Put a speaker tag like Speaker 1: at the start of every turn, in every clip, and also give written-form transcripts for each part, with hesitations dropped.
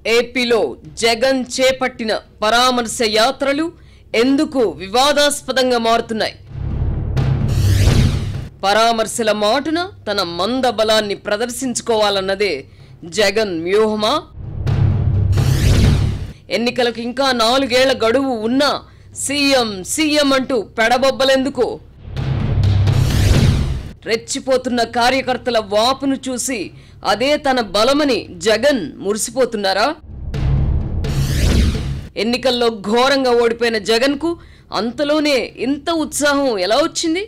Speaker 1: ఏపీలో జగన్ చేపట్టిన పరామర్శ యాత్రలు ఎందుకు వివాదాస్పదంగా మారుతున్నాయి? పరామర్శల మాటున తన మందబలాన్ని ప్రదర్శించుకోవాలన్నదే జగన్ వ్యూహమా? ఎన్నికలకు ఇంకా 4 ఏళ్ల గడువు ఉన్నా సీఎం అంటూ పెడబొబ్బలెందుకు? రెచ్చిపోతున్న కార్యకర్తల వాపును చూసి అదే తన బలమని జగన్ మురిసిపోతున్నారా? ఎన్నికల్లో ఘోరంగా ఓడిపోయిన జగన్కు అంతలోనే ఇంత ఉత్సాహం ఎలా వచ్చింది?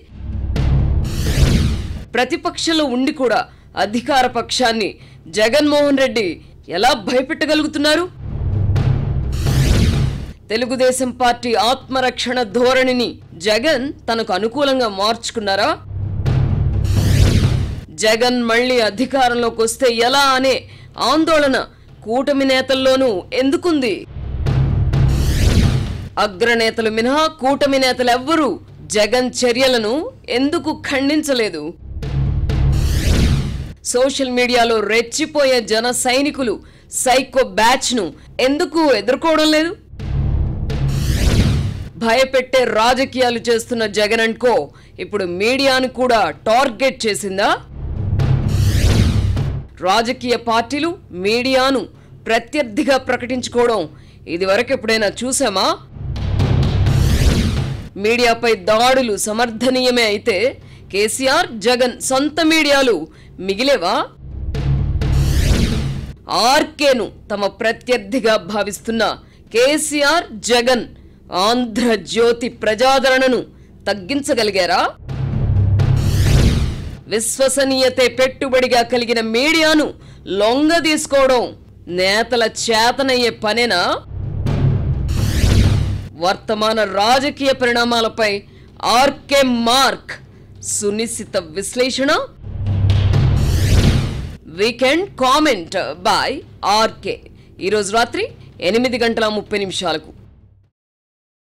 Speaker 1: ప్రతిపక్షంలో ఉండి కూడా అధికార పక్షాన్ని జగన్మోహన్ రెడ్డి ఎలా భయపెట్టగలుగుతున్నారు? తెలుగుదేశం పార్టీ ఆత్మరక్షణ ధోరణిని జగన్ తనకు అనుకూలంగా మార్చుకున్నారా? జగన్ మళ్లీ అధికారంలోకి వస్తే ఎలా అనే ఆందోళన కూటమి నేతల్లోనూ ఎందుకుంది? అగ్రనేతలు మినహా కూటమి నేతలెవ్వరూ జగన్ చర్యలను ఎందుకు ఖండించలేదు? సోషల్ మీడియాలో రెచ్చిపోయే జన సైనికులు సైకో బ్యాచ్ను ఎందుకు ఎదుర్కోవడం లేదు? భయపెట్టే రాజకీయాలు చేస్తున్న జగన్ అండ్ కో ఇప్పుడు మీడియాను కూడా టార్గెట్ చేసిందా? రాజకీయ పార్టీలు మీడియాను ప్రత్యర్థిగా ప్రకటించుకోవడం ఇదివరకు ఎప్పుడైనా చూసామా? మీడియాపై దాడులు సమర్థనీయమే అయితే కేసీఆర్ జగన్ సొంత మీడియాలు మిగిలేవా? ఆర్కేను తమ ప్రత్యర్థిగా భావిస్తున్న కేసీఆర్ జగన్ ఆంధ్రజ్యోతి ప్రజాదరణను తగ్గించగలిగారా? విశ్వసనీయతే పెట్టుబడిగా కలిగిన మీడియాను లొంగ తీసుకోవడం నేతల చేతనయ్యే పనేనా? వర్తమాన రాజకీయ పరిణామాలపై ఆర్కే మార్క్ సునిశ్చిత విశ్లేషణ. వీకెండ్ కామెంట్ బై ఆర్కే ఈరోజు రాత్రి 8:30 గంటల 30 నిమిషాలకు.